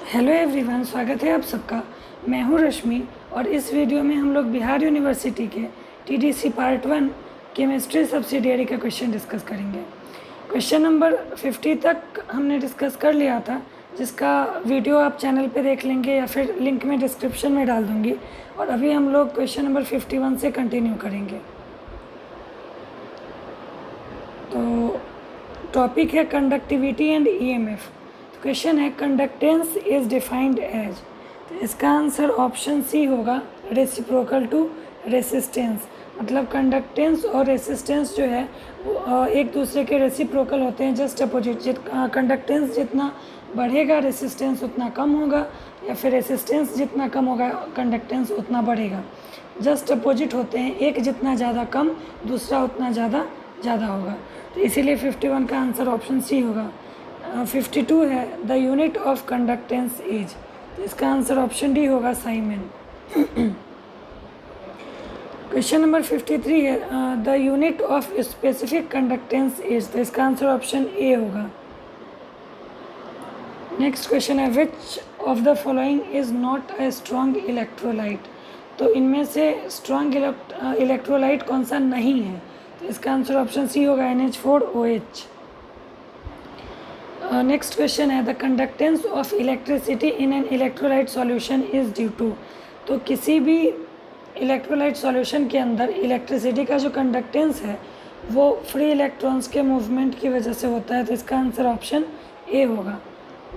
Hello everyone, स्वागत है आप सबका। मैं हूं रश्मि और इस वीडियो में हम लोग बिहार यूनिवर्सिटी के टीडीसी पार्ट 1 केमिस्ट्री सब्सिडियरी का क्वेश्चन डिस्कस करेंगे। क्वेश्चन नंबर 50 तक हमने डिस्कस कर लिया था, जिसका वीडियो आप चैनल पे देख लेंगे या फिर लिंक में डिस्क्रिप्शन में डाल दूँगी। और अभी हम लोग क्वेश्चन नंबर 51 से कंटिन्यू करेंगे। तो टॉपिक है कंडक्टिविटी एंड ईएमएफ। क्वेश्चन है कंडक्टेंस इज डिफाइंड एज, तो इसका आंसर ऑप्शन सी होगा, रेसिप्रोकल टू रेसिस्टेंस। मतलब कंडक्टेंस और रेसिस्टेंस जो है वो एक दूसरे के रेसिप्रोकल होते हैं, जस्ट अपोजिट। कंडक्टेंस जितना बढ़ेगा रेसिस्टेंस उतना कम होगा, या फिर रेसिस्टेंस जितना कम होगा कंडक्टेंस उतना बढ़ेगा। जस्ट अपोजिट होते हैं, एक जितना ज़्यादा कम दूसरा उतना ज़्यादा होगा। तो इसीलिए 51 का आंसर ऑप्शन सी होगा। 52 है the unit of conductance is, तो इसका आंसर ऑप्शन डी होगा, साइमन। क्वेश्चन नंबर 53 है the unit of specific conductance is, तो इसका आंसर ऑप्शन ए होगा। नेक्स्ट क्वेश्चन है which of the following is not a strong electrolyte, तो इनमें से स्ट्रॉन्ग इलेक्ट्रोलाइट कौन सा नहीं है, तो इसका आंसर ऑप्शन सी होगा, NH4OH। नेक्स्ट क्वेश्चन है the conductance of electricity in an electrolyte solution is due to, तो किसी भी इलेक्ट्रोलाइट सॉल्यूशन के अंदर इलेक्ट्रिसिटी का जो कंडक्टेंस है वो फ्री इलेक्ट्रॉन्स के मूवमेंट की वजह से होता है, तो इसका आंसर ऑप्शन ए होगा।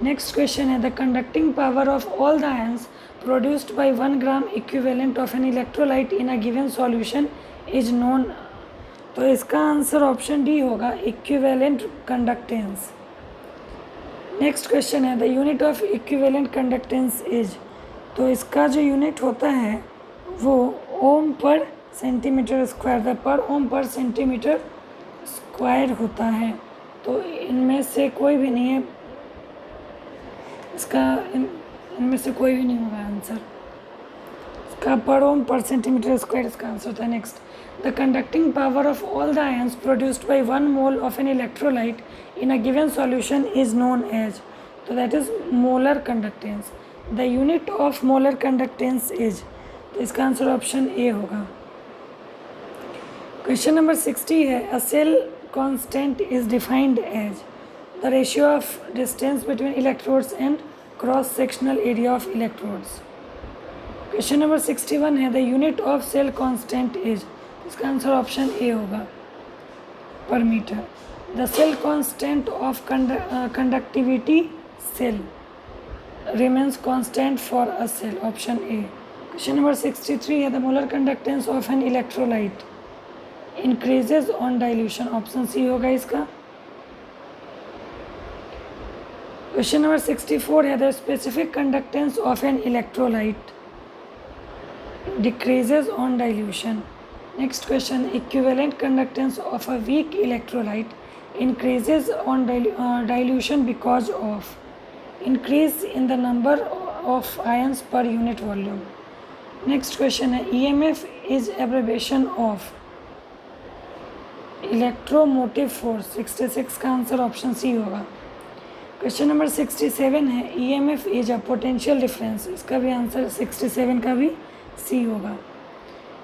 नेक्स्ट क्वेश्चन है the conducting power of all the ions produced by 1 gram equivalent of an electrolyte in a given solution is known, तो इसका आंसर ऑप्शन डी होगा, इक्विवेलेंट कंडक्टेंस। नेक्स्ट क्वेश्चन है the unit of equivalent conductance is, तो इसका जो unit होता है वो ओम पर सेंटीमीटर स्क्वायर, द पर ओम पर सेंटीमीटर स्क्वायर होता है। तो इनमें से कोई भी नहीं है, इसका इनमें से कोई भी नहीं होगा आंसर। इसका पर ओम पर सेंटीमीटर स्क्वायर इसका आंसर होता है। Next the conducting power of all the ions produced by 1 mole of an electrolyte in a given solution is known as, तो that is molar conductance. The unit of molar conductance is, तो इसका answer option A होगा। Question number 60 है a cell constant is defined as the ratio of distance between electrodes and cross sectional area of electrodes. Question number 61 है the unit of cell constant is, इसका answer option A होगा, पर metre. The cell constant of conductivity cell remains constant for a cell, option A. Question number 63 है the molar conductance of an electrolyte increases on dilution, option C होगा इसका। Question number 64 है the specific conductance of an electrolyte decreases on dilution. Next question, equivalent conductance of a weak electrolyte increases on dilution because of increase in the number of ions per unit volume. Next question है EMF is abbreviation of electromotive force, 66 का answer option C होगा। Question number 67 है EMF is a potential difference, इसका भी answer 67 का भी सी होगा।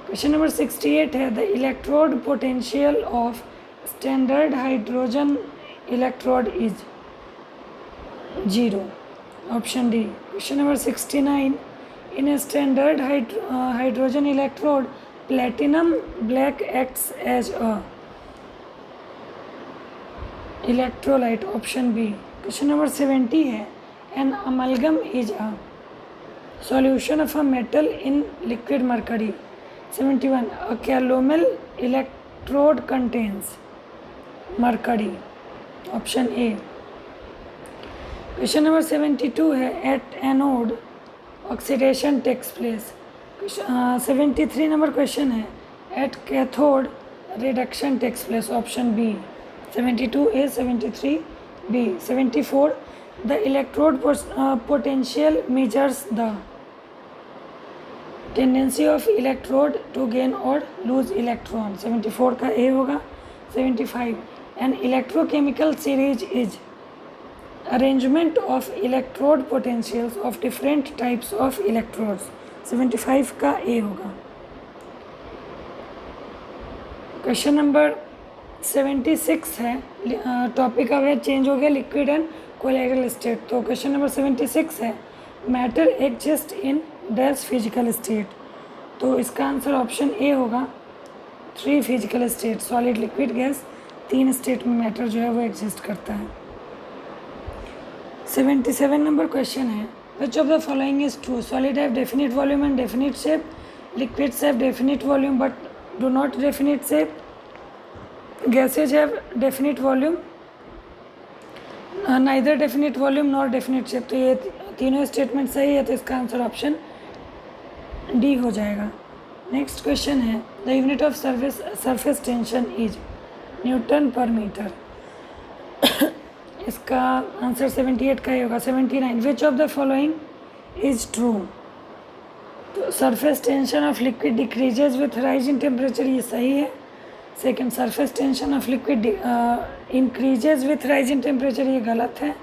Question number 68 है the electrode potential of standard hydrogen electrode is 0, option D. Question number 69 in standard hydrogen electrode platinum black acts as a electrolyte, option B. Question number 70 है an amalgam is a solution of a metal in liquid mercury. 71 a calomel electrode contains mercury, option A. Question number 72 है at anode oxidation takes place. 73 number question है at cathode reduction takes place, option B. 72 A, 73 B. 74 the electrode potential measures the tendency of electrode to gain और lose electron, 74 का A होगा। 75 an electrochemical series is arrangement of electrode potentials of different types of electrodes. 75 का A होगा। Question number 76 है, topic अब है change हो गया लिक्विड एंड कोलाइडल स्टेट। तो क्वेश्चन नंबर 76 है, matter exist in dash physical state. तो इसका आंसर ऑप्शन ए होगा 3 physical state, solid liquid gas, 3 state में मैटर जो है वो एग्जिस्ट करता है। 77 नंबर क्वेश्चन है, which of the following is true, solid have definite volume and definite shape, liquids have definite volume but do not definite shape, gases have definite volume neither definite volume nor definite shape. तो ये तीनों statement सही है, तो इसका answer option D हो जाएगा। Next question है, the unit of surface tension is newton per metre. इसका आंसर 78 का ही होगा। 79, which of the following is true, तो surface tension of liquid decreases with rise in temperature, ये सही है। Second, surface tension of liquid increases with rise in temperature, ये गलत है।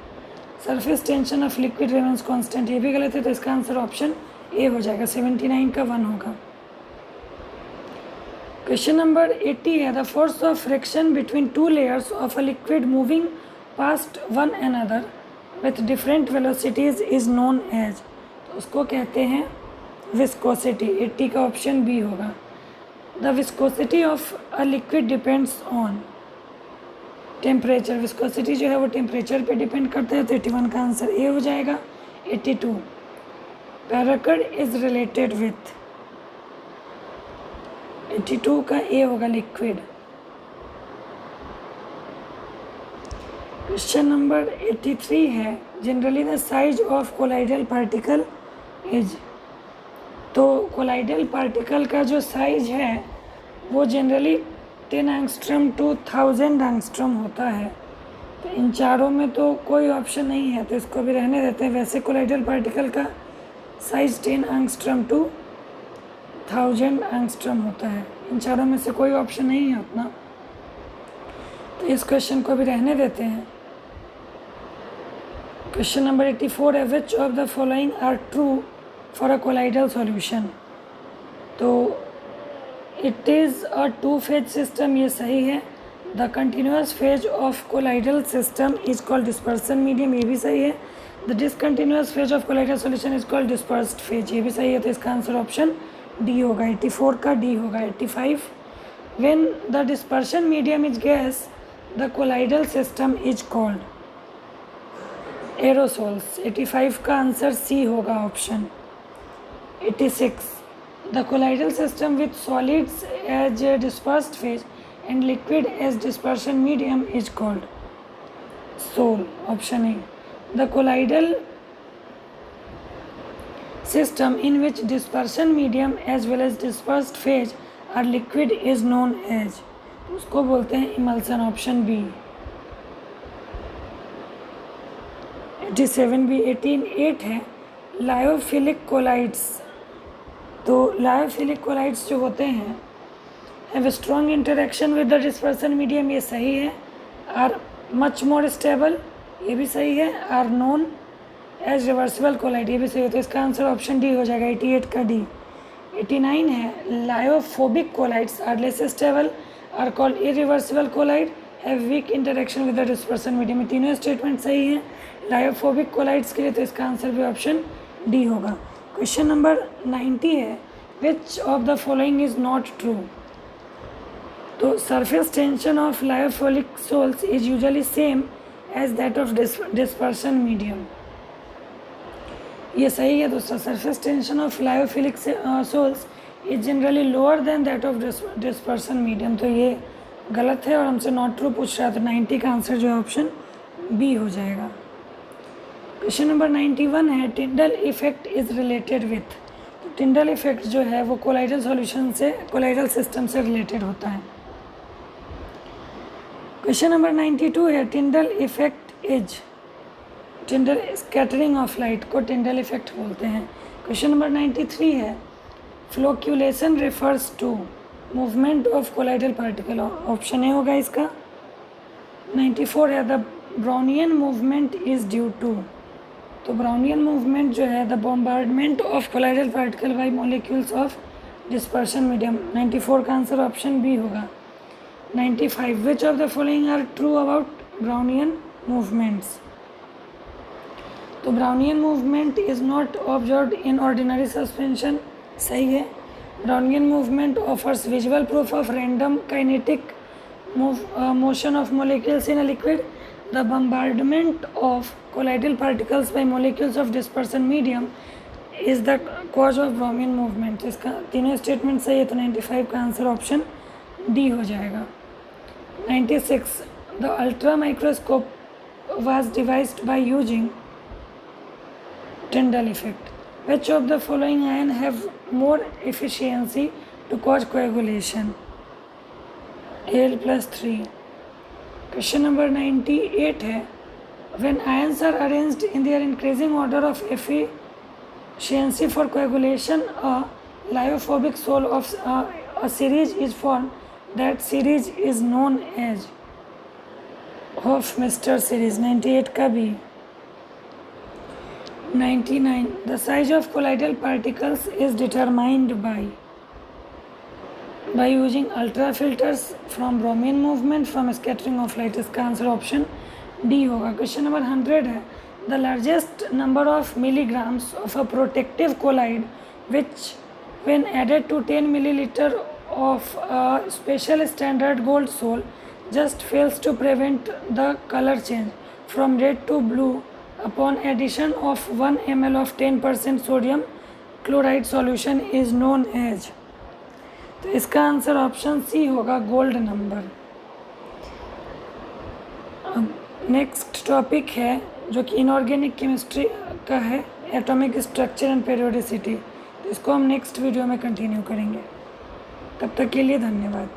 Surface tension of liquid remains constant, ये भी गलत है, तो इसका आंसर ऑप्शन ए हो जाएगा। 79 का 1 होगा। क्वेश्चन नंबर 80 है, the force of friction between 2 layers of a liquid moving past one another with different velocities is known as, तो उसको कहते हैं विस्कोसिटी। 80 का ऑप्शन बी होगा। The viscosity of a liquid depends on temperature, viscosity जो है वो temperature पे डिपेंड करता है, तो 81 का आंसर ए हो जाएगा। 82, पैराकड इज रिलेटेड विथ, 82 का ए होगा लिक्विड। क्वेश्चन नंबर 83 है, generally the size of colloidal particle is, तो कोलाइडल पार्टिकल का जो साइज है वो जनरली 10 एंगस्ट्रम टू 1000 एंगस्ट्रम होता है। तो इन चारों में तो कोई ऑप्शन नहीं है, तो इसको भी रहने देते हैं। वैसे कोलाइडल पार्टिकल का साइज 10 एंगस्ट्रम टू 1000 एंगस्ट्रम होता है। इन चारों में से कोई ऑप्शन नहीं है उतना, तो इस क्वेश्चन को भी रहने देते हैं। क्वेश्चन नंबर 84 है, which of the following are true for a colloidal solution, तो it is a 2 phase system, ये सही है। The continuous phase of colloidal system is called dispersion medium, ये भी सही है। The discontinuous phase of colloidal solution is called dispersed phase, ये भी सही है, तो इसका आंसर ऑप्शन डी होगा। 84 का डी होगा। 85, when the dispersion medium is gas the colloidal system is called aerosols, 85 का आंसर सी होगा option. 86, the colloidal system with solids as dispersed phase and liquid as dispersion medium is called sol, option A. The colloidal system in which dispersion medium as well as dispersed phase are liquid is known as, उसको बोलते हैं emulsion, option B. 87 भी 18 है, lyophilic collides, तो lyophilic collides जो होते हैं have strong interaction with the dispersion medium, ये सही है। आर मच मोर स्टेबल, ये भी सही है। Are known as reversible colloid, ये भी सही होता है, इसका आंसर ऑप्शन डी हो जाएगा। 88 का डी। 89 है, lyophobic colloids are less stable, are called irreversible colloid, have weak interaction with the dispersion medium, में तीनों स्टेटमेंट सही हैं लायोफोबिक कोलाइड्स के लिए, तो इसका आंसर भी ऑप्शन डी होगा। क्वेश्चन नंबर 90 है, which of the following is not true, तो surface tension of lyophilic sols is usually same as that of dispersion medium, ये सही है दोस्तों। Surface tension of lyophilic sols is generally lower than that of dispersion medium, तो ये गलत है और हमसे नॉट ट्रू पूछ रहा है, तो 90 का आंसर जो है ऑप्शन बी हो जाएगा। क्वेश्चन नंबर 91 है, Tyndall effect is related with, तो टिंडल इफेक्ट जो है वो कोलाइडल सॉल्यूशन से, कोलाइडल सिस्टम से रिलेटेड होता है। क्वेश्चन नंबर 92 है, Tyndall effect is, Tyndall scattering of light को टिंडल इफेक्ट बोलते हैं। क्वेश्चन नंबर 93 है, flocculation refers to movement of colloidal particle, option A होगा इसका। 94 है, the Brownian movement is due to, तो ब्राउनियन मूवमेंट जो है the bombardment of colloidal particle by molecules of dispersion medium. 94 का आंसर ऑप्शन बी होगा। 95 which of the following are true about Brownian movements, तो Brownian movement is not observed in ordinary suspension, सही है। Brownian movement offers visual proof of random kinetic motion of molecules in a liquid. The bombardment of colloidal particles by molecules of dispersion medium is the cause of Brownian movement। इसका तीनों statement सही है, तो 95 का answer option D हो जाएगा। 96 the ultra microscope was devised by using Tyndall effect. Which of the following ion have more efficiency to cause coagulation? Al+3। Question number 98 है when ions are arranged in their increasing order of efficiency for coagulation, a lyophobic soul of a series is formed. That series is known as Hofmeister series। 98 का भी। 99 the size of colloidal particles is determined by using ultrafilters from Brownian movement from scattering of light। इसका answer option D होगा। Question number 100 है the largest number of milligrams of a protective colloid which when added to 10 milliliter of a special standard gold sol just fails to prevent the color change from red to blue upon addition of 1 ml of 10% sodium chloride solution is known as, तो इसका answer option C होगा gold number. Next topic है जो कि inorganic chemistry का है, atomic structure and periodicity. तो इसको हम नेक्स्ट वीडियो में कंटिन्यू करेंगे। तब तक के लिए धन्यवाद।